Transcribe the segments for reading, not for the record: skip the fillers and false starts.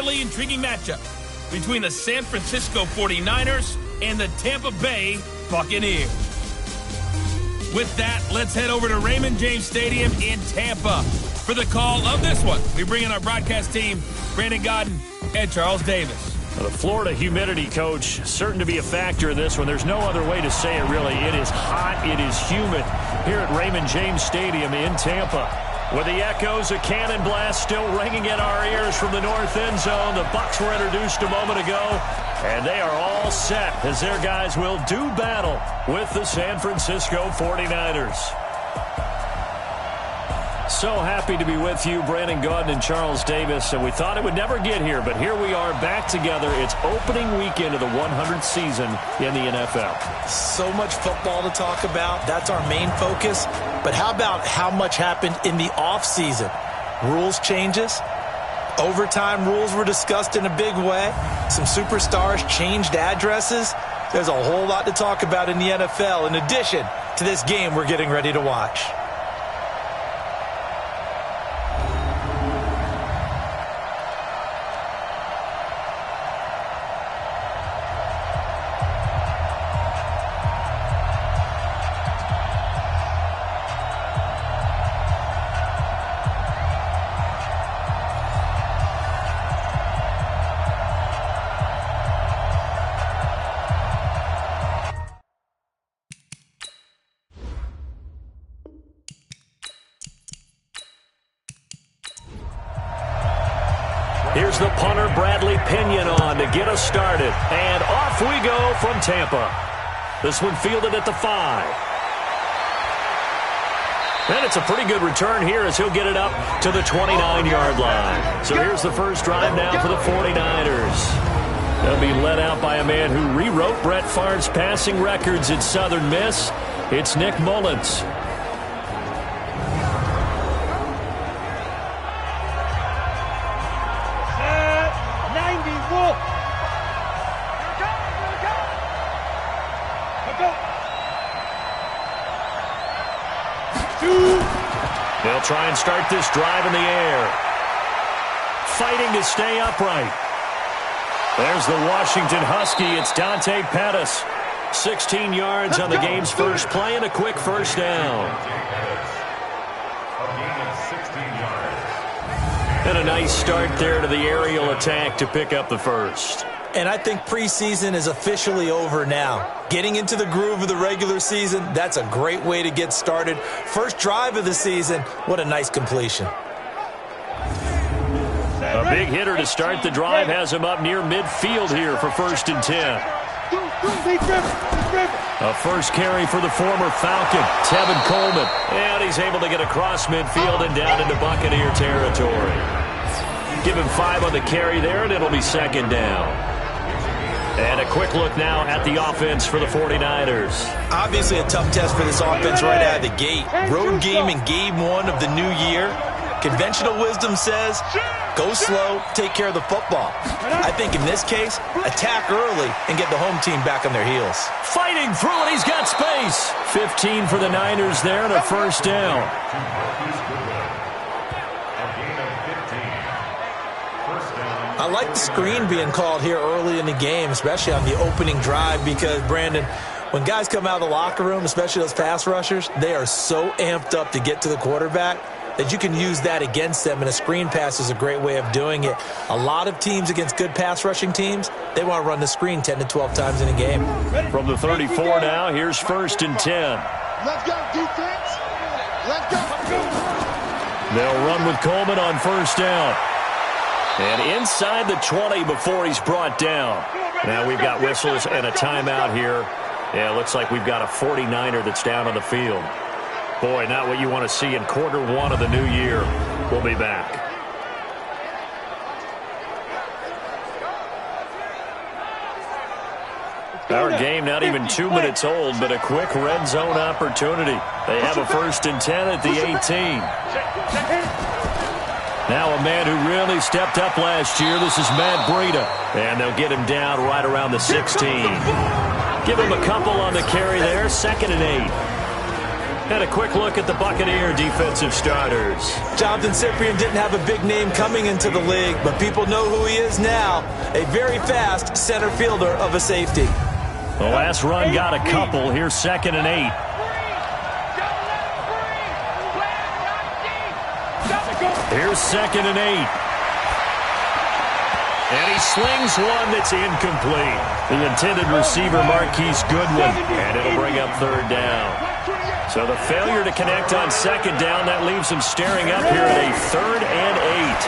highly intriguing matchup between the San Francisco 49ers and the Tampa Bay Buccaneers. With that, let's head over to Raymond James Stadium in Tampa for the call of this one. We bring in our broadcast team, Brandon Godden and Charles Davis. The Florida humidity, Coach, certain to be a factor in this one. There's no other way to say it, really. It is hot. It is humid here at Raymond James Stadium in Tampa. With the echoes of cannon blast still ringing in our ears from the north end zone, the Bucs were introduced a moment ago, and they are all set as their guys will do battle with the San Francisco 49ers. So happy to be with you, Brandon Gaudin and Charles Davis, and we thought it would never get here, but here we are back together. It's opening weekend of the 100th season in the NFL. So much football to talk about. That's our main focus. But how about how much happened in the offseason? Rules changes. Overtime rules were discussed in a big way. Some superstars changed addresses. There's a whole lot to talk about in the NFL in addition to this game we're getting ready to watch. Here's the punter, Bradley Pinion, on to get us started. And off we go from Tampa. This one fielded at the 5. And it's a pretty good return here as he'll get it up to the 29-yard line. So here's the first drive now for the 49ers. They'll be led out by a man who rewrote Brett Favre's passing records at Southern Miss. It's Nick Mullins. They'll try and start this drive in the air. Fighting to stay upright. There's the Washington Husky. It's Dante Pettis. 16 yards on the game's first play and a quick first down. And a nice start there to the aerial attack to pick up the first. And I think preseason is officially over now. Getting into the groove of the regular season, that's a great way to get started. First drive of the season, what a nice completion. A big hitter to start the drive has him up near midfield here for 1st and 10. A first carry for the former Falcon, Tevin Coleman. And he's able to get across midfield and down into Buccaneer territory. Give him 5 on the carry there, and it'll be 2nd down. And a quick look now at the offense for the 49ers. Obviously a tough test for this offense right out of the gate. Road game in game 1 of the new year. Conventional wisdom says, go slow, take care of the football. I think in this case, attack early and get the home team back on their heels. Fighting through it, he's got space. 15 for the Niners there and a first down. I like the screen being called here early in the game, especially on the opening drive, because, Brandon, when guys come out of the locker room, especially those pass rushers, they are so amped up to get to the quarterback that you can use that against them, and a screen pass is a great way of doing it. A lot of teams against good pass rushing teams, they want to run the screen 10 to 12 times in a game. From the 34 now, here's 1st and 10. Let's go, defense. Let's go. They'll run with Coleman on 1st down. And inside the 20 before he's brought down. Now we've got whistles and a timeout here. Yeah, it looks like we've got a 49er that's down on the field. Boy, not what you want to see in quarter 1 of the new year. We'll be back. Our game not even 2 minutes old, but a quick red zone opportunity. They have a 1st and 10 at the 18. Now a man who really stepped up last year. This is Matt Breida. And they'll get him down right around the 16. Give him a couple on the carry there. 2nd and 8. And a quick look at the Buccaneer defensive starters. Jonathan Cyprien didn't have a big name coming into the league, but people know who he is now. A very fast center fielder of a safety. The last run got a couple. Here's 2nd and 8. Here's 2nd and 8. And he slings one that's incomplete. The intended receiver, Marquise Goodwin. And it'll bring up 3rd down. So the failure to connect on 2nd down, that leaves him staring up here at a 3rd and 8.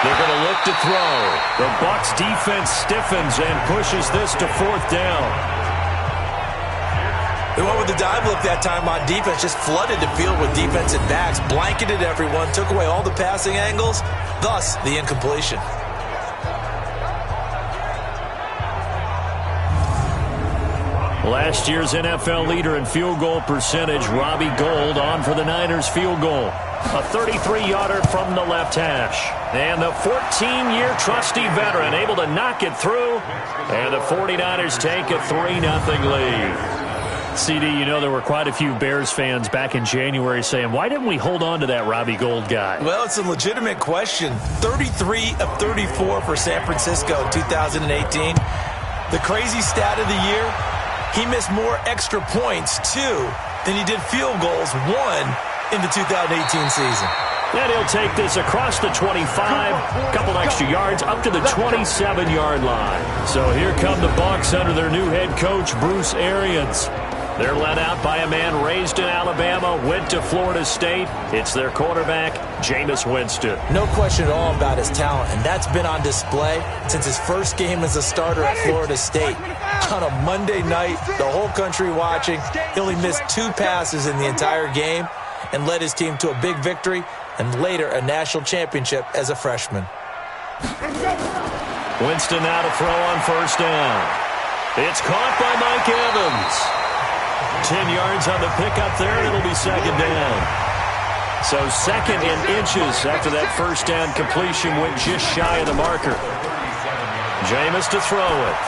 They're going to look to throw. The Bucs defense stiffens and pushes this to 4th down. They went with the dive look that time on defense, just flooded the field with defensive backs, blanketed everyone, took away all the passing angles, thus the incompletion. Last year's NFL leader in field goal percentage, Robbie Gould, on for the Niners field goal. A 33-yarder from the left hash. And the 14-year trusty veteran able to knock it through. And the 49ers take a 3-0 lead. CD, you know there were quite a few Bears fans back in January saying, why didn't we hold on to that Robbie Gould guy? Well, it's a legitimate question. 33 of 34 for San Francisco in 2018. The crazy stat of the year, he missed more extra points, 2, than he did field goals, 1, in the 2018 season. And he'll take this across the 25, couple extra yards, up to the 27-yard line. So here come the Bucs under their new head coach, Bruce Arians. They're led out by a man raised in Alabama, went to Florida State. It's their quarterback, Jameis Winston. No question at all about his talent, and that's been on display since his first game as a starter at Florida State. On a Monday night, the whole country watching, he only missed 2 passes in the entire game and led his team to a big victory and later a national championship as a freshman. Winston now to throw on 1st down. It's caught by Mike Evans. 10 yards on the pickup there, and it'll be 2nd down. So 2nd in inches after that 1st down completion went just shy of the marker. Jameis to throw it.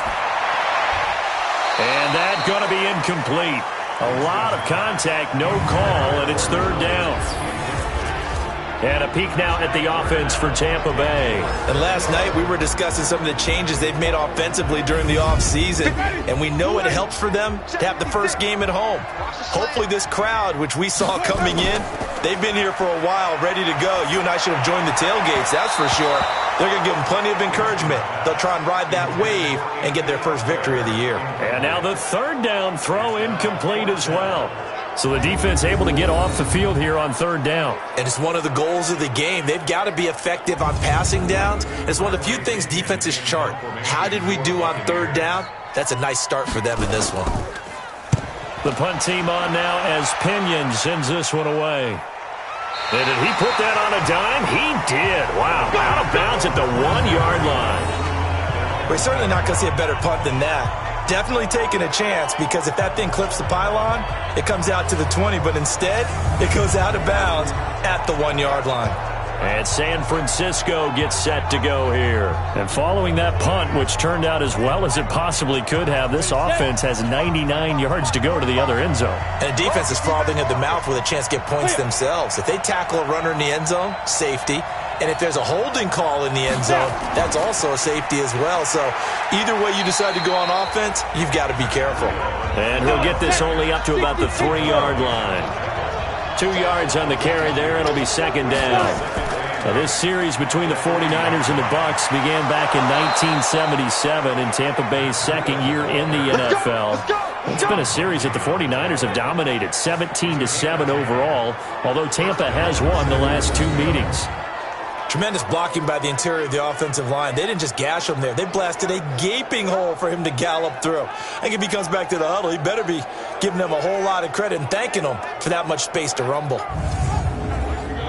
And that's going to be incomplete. A lot of contact, no call, and it's 3rd down. And a peek now at the offense for Tampa Bay. And last night we were discussing some of the changes they've made offensively during the offseason. And we know it helps for them to have the first game at home. Hopefully this crowd, which we saw coming in, they've been here for a while, ready to go. You and I should have joined the tailgates, that's for sure. They're going to give them plenty of encouragement. They'll try and ride that wave and get their first victory of the year. And now the 3rd down throw incomplete as well. So the defense able to get off the field here on 3rd down. And it's one of the goals of the game. They've got to be effective on passing downs. It's one of the few things defenses chart. How did we do on 3rd down? That's a nice start for them in this one. The punt team on now as Pinion sends this one away. And did he put that on a dime? He did. Wow. Out of bounds at the 1-yard line. We're certainly not going to see a better punt than that. Definitely taking a chance, because if that thing clips the pylon, it comes out to the 20, but instead it goes out of bounds at the 1-yard line. And San Francisco gets set to go here. And following that punt, which turned out as well as it possibly could have, this offense has 99 yards to go to the other end zone. And the defense is frothing at the mouth with a chance to get points themselves. If they tackle a runner in the end zone, safety. And if there's a holding call in the end zone, that's also a safety as well. So either way you decide to go on offense, you've got to be careful. And he'll get this only up to about the 3-yard line. 2 yards on the carry there. It'll be 2nd down. Now, this series between the 49ers and the Bucs began back in 1977 in Tampa Bay's 2nd year in the NFL. It's been a series that the 49ers have dominated, 17-7 overall, although Tampa has won the last 2 meetings. Tremendous blocking by the interior of the offensive line. They didn't just gash him there. They blasted a gaping hole for him to gallop through. I think if he comes back to the huddle, he better be giving them a whole lot of credit and thanking them for that much space to rumble.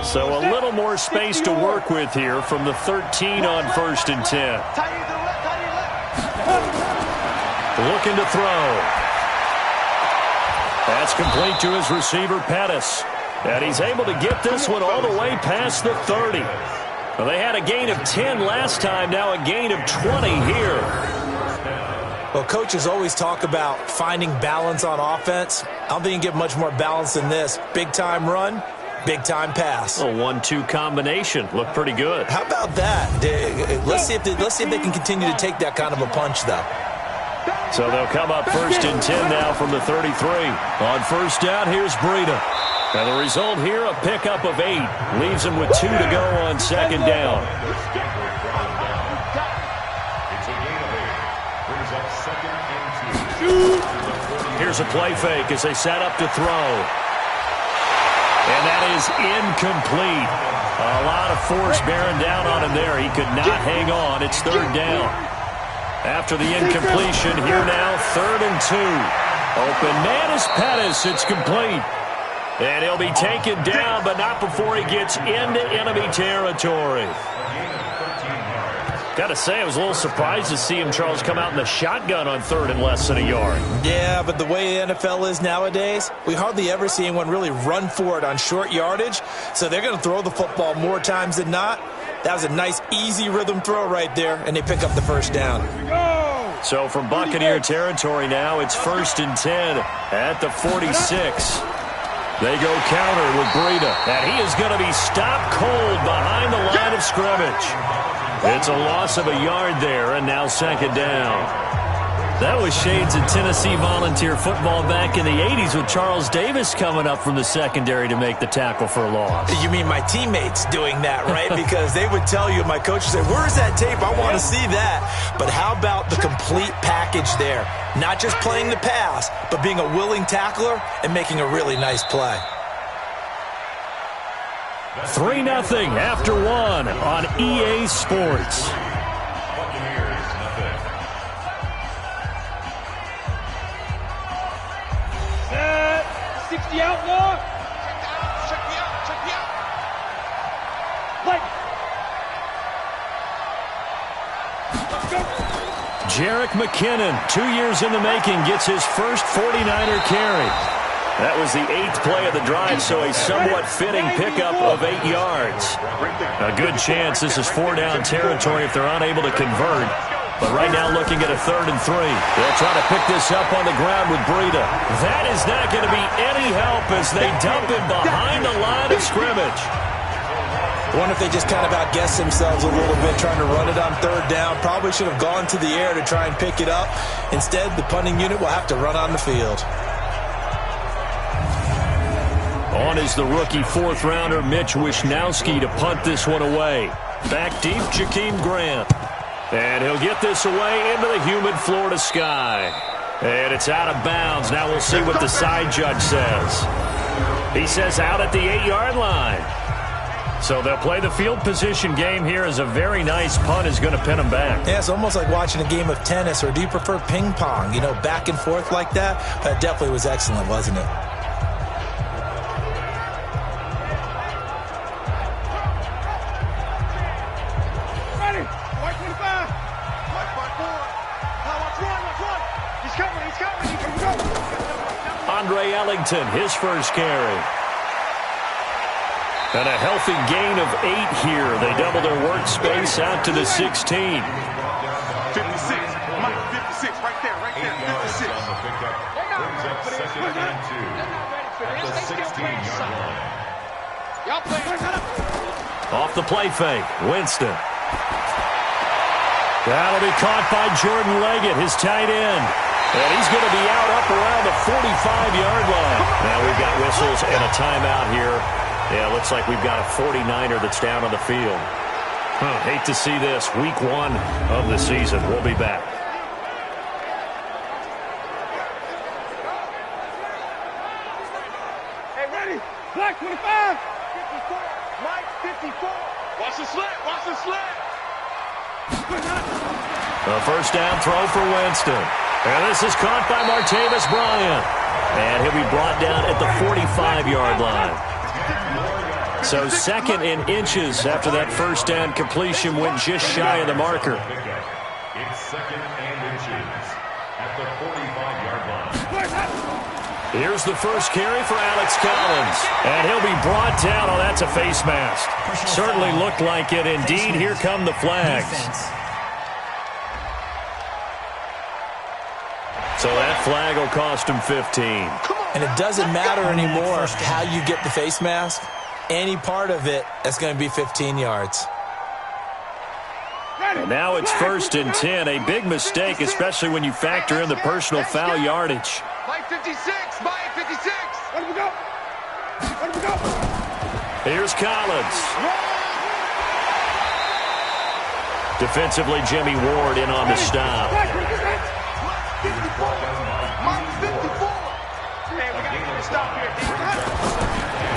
So a little more space to work with here from the 13 on 1st and 10. Looking to throw. That's complete to his receiver, Pettis. And he's able to get this one all the way past the 30. Well, they had a gain of 10 last time, now a gain of 20 here. Well, coaches always talk about finding balance on offense. I don't think you get much more balance than this. Big-time run, big-time pass. A 1-2 combination. Looked pretty good. How about that? Let's see if they can continue to take that kind of a punch, though. So they'll come up 1st and 10 now from the 33. On 1st down, here's Breida. And the result here, a pickup of 8. Leaves him with 2 to go on 2nd down. Here's a play fake as they set up to throw. And that is incomplete. A lot of force bearing down on him there. He could not hang on. It's 3rd down. After the incompletion, here now, 3rd and 2. Open man is Pettis. It's complete. And he'll be taken down, but not before he gets into enemy territory. Got to say, I was a little surprised to see him, Charles, come out in the shotgun on 3rd and less than a yard. Yeah, but the way the NFL is nowadays, we hardly ever see anyone really run for it on short yardage. So they're going to throw the football more times than not. That was a nice, easy rhythm throw right there, and they pick up the 1st down. So from Buccaneer territory now, it's 1st and 10 at the 46. They go counter with Breida, and he is going to be stopped cold behind the line of scrimmage. It's a loss of a yard there, and now 2nd down. That was shades of Tennessee volunteer football back in the 80s with Charles Davis coming up from the secondary to make the tackle for a loss. You mean my teammates doing that, right? Because they would tell you, my coach would say, where's that tape? I want to see that. But how about the complete package there? Not just playing the pass, but being a willing tackler and making a really nice play. 3-0 after 1 on EA Sports. Set. 60 outlaw. Check me out. Like. Let's go. Jerick McKinnon, 2 years in the making, gets his first 49er carry. That was the 8th play of the drive, so a somewhat fitting pickup of 8 yards. A good chance this is 4-down territory if they're unable to convert. But right now looking at a 3rd and 3. They'll try to pick this up on the ground with Breida. That is not going to be any help as they dump him behind the line of scrimmage. I wonder if they just kind of outguessed themselves a little bit trying to run it on 3rd down. Probably should have gone to the air to try and pick it up. Instead, the punting unit will have to run on the field. On is the rookie 4th-rounder Mitch Wishnowsky to punt this one away. Back deep, Jakeem Grant. And he'll get this away into the humid Florida sky. And it's out of bounds. Now we'll see what the side judge says. He says out at the 8-yard line. So they'll play the field position game here as a very nice punt is going to pin them back. Yeah, it's almost like watching a game of tennis, or do you prefer ping pong? You know, back and forth like that? That definitely was excellent, wasn't it? Andre Ellington, his first carry. And a healthy gain of 8 here. They double their workspace out to the 16. 56. Mike, 56. Right there. 56. Off the play fake, Winston. That'll be caught by Jordan Leggett, his tight end. And he's going to be out up around the 45-yard line. Now we've got whistles and a timeout here. Yeah, looks like we've got a 49er that's down on the field. Hate to see this. Week 1 of the season. We'll be back. Hey, ready? Black 25. 54. Mike 54. Watch the slant. A first down throw for Winston. And this is caught by Martavis Bryant. And he'll be brought down at the 45-yard line. So 2nd in inches after that first down completion went just shy of the marker. It's 2nd and inches at the 45-yard line. Here's the first carry for Alex Collins. And he'll be brought down. Oh, that's a face mask. Certainly looked like it. Indeed, here come the flags. flag will cost him 15. And it doesn't matter anymore how you get the face mask. Any part of it is going to be 15 yards. And now it's 1st and 10. A big mistake, especially when you factor in the personal foul yardage. Mike 56, Mike 56. Let him go. Let him go. Here's Collins. Defensively, Jimmy Ward in on the stop. Mike 54. Mike 54. Hey, we got to get a stop here.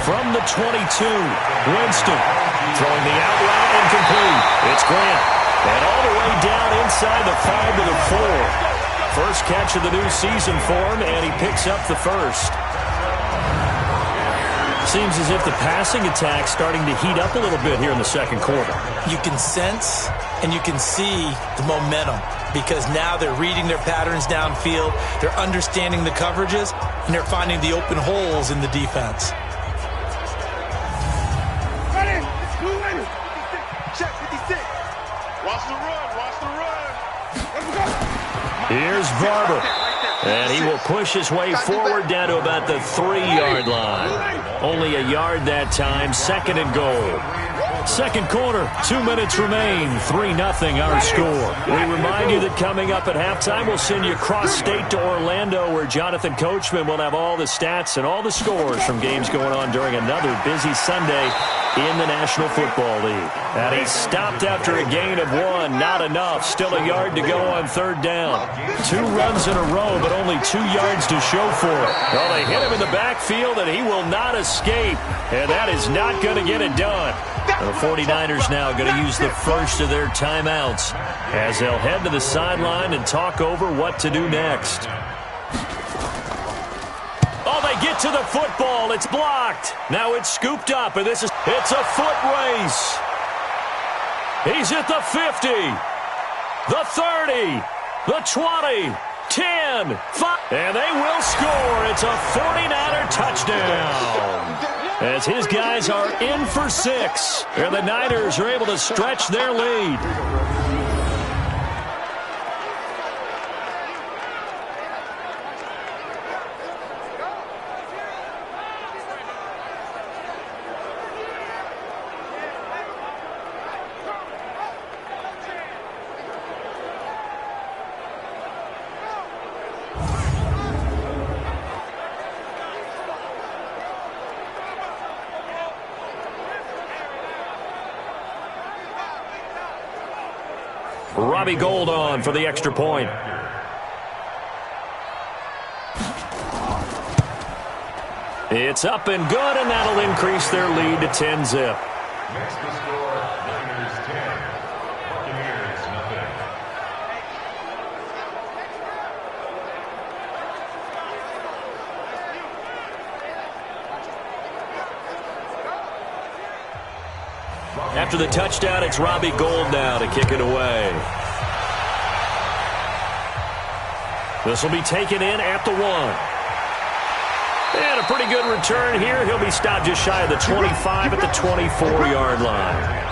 From the 22, Winston throwing the out route incomplete. It's Grant. And all the way down inside the 5 to the 4. First catch of the new season for him, and he picks up the first. Seems as if the passing attack's starting to heat up a little bit here in the second quarter. You can sense and you can see the momentum because now they're reading their patterns downfield, they're understanding the coverages, and they're finding the open holes in the defense. Ready. Blue ready. Check 56. Watch the run. Watch the run. Let's go. Here's Barber. And he will push his way forward down to about the 3-yard line. Only a yard that time, 2nd and goal. Second quarter, 2 minutes remain, 3-0 our score. We remind you that coming up at halftime, we'll send you cross-state to Orlando, where Jonathan Coachman will have all the stats and all the scores from games going on during another busy Sunday in the National Football League. And he stopped after a gain of 1, not enough. Still a yard to go on 3rd down. 2 runs in a row, but only 2 yards to show for it. Well, they hit him in the backfield, and he will not escape. And that is not going to get it done. The 49ers now going to use the first of their timeouts as they'll head to the sideline and talk over what to do next. Oh, they get to the football. It's blocked. Now it's scooped up, and it's a foot race. He's at the 50, the 30, the 20, 10, 5, and they will score. It's a 49er touchdown. As his guys are in for 6, and the Niners are able to stretch their lead. Robbie Gould on for the extra point. It's up and good, and that'll increase their lead to 10-zip. Next to score, Niners 10, Buccaneers nothing. After the touchdown, it's Robbie Gould now to kick it away. This will be taken in at the 1. And a pretty good return here. He'll be stopped just shy of the 25 at the 24-yard line.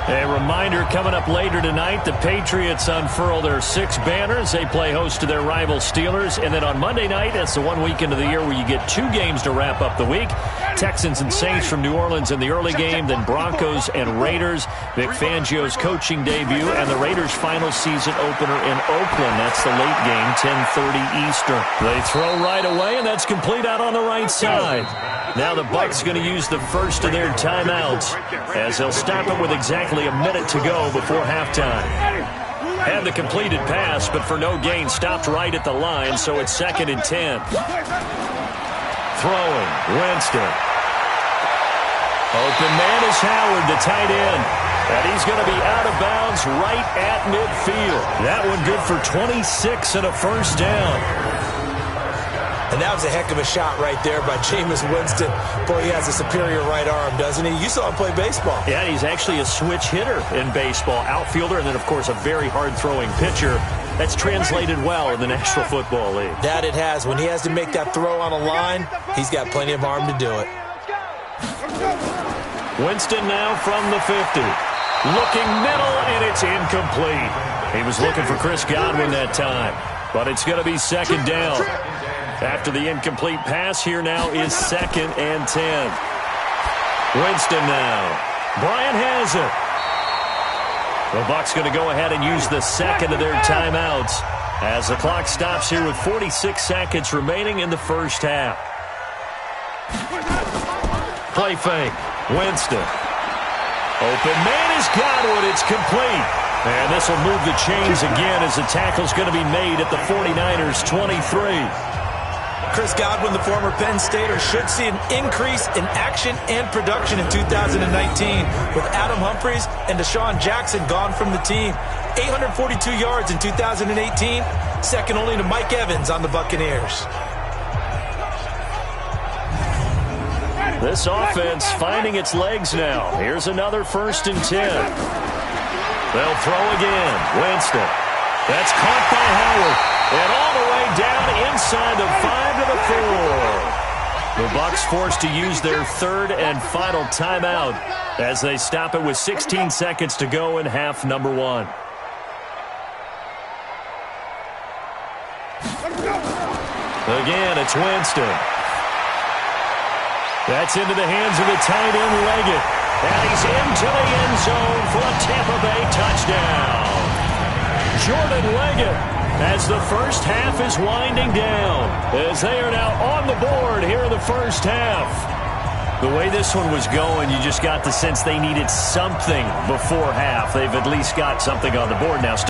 A reminder coming up later tonight, the Patriots unfurl their 6 banners. They play host to their rival Steelers. And then on Monday night, that's the one weekend of the year where you get 2 games to wrap up the week. Texans and Saints from New Orleans in the early game, then Broncos and Raiders. Vic Fangio's coaching debut, and the Raiders' final season opener in Oakland. That's the late game, 10:30 Eastern. They throw right away, and that's complete out on the right side. Now the Bucs going to use the first of their timeouts as they'll stop it with exactly a minute to go before halftime. Had the completed pass, but for no gain, stopped right at the line, so it's 2nd and 10. Throwing, Winston. Open man is Howard, the tight end. And he's going to be out of bounds right at midfield. That one good for 26 and a first down. And that was a heck of a shot right there by Jameis Winston. Boy, he has a superior right arm, doesn't he? You saw him play baseball. Yeah, he's actually a switch hitter in baseball. Outfielder, and then, of course, a very hard-throwing pitcher. That's translated well in the National Football League. That it has. When he has to make that throw on a line, he's got plenty of arm to do it. Winston now from the 50. Looking middle, and it's incomplete. He was looking for Chris Godwin that time, but it's going to be second down. After the incomplete pass, here now is 2nd and 10. Winston now. Bryant has it. The Bucs going to go ahead and use the second of their timeouts as the clock stops here with 46 seconds remaining in the first half. Play fake. Winston. Open man is Godwin. It's complete. And this will move the chains again as the tackle's going to be made at the 49ers 23. Chris Godwin, the former Penn Stater, should see an increase in action and production in 2019 with Adam Humphries and Deshaun Jackson gone from the team. 842 yards in 2018, second only to Mike Evans on the Buccaneers. This offense finding its legs now. Here's another 1st and 10. They'll throw again. Winston. That's caught by Howard. And all the way down inside the 5 to the 4. The Bucs forced to use their 3rd and final timeout as they stop it with 16 seconds to go in half number 1. Again, it's Winston. That's into the hands of the tight end, Leggett. And he's into the end zone for a Tampa Bay touchdown. Jordan Leggett, as the first half is winding down, as they are now on the board here in the first half. The way this one was going, you just got the sense they needed something before half. They've at least got something on the board now.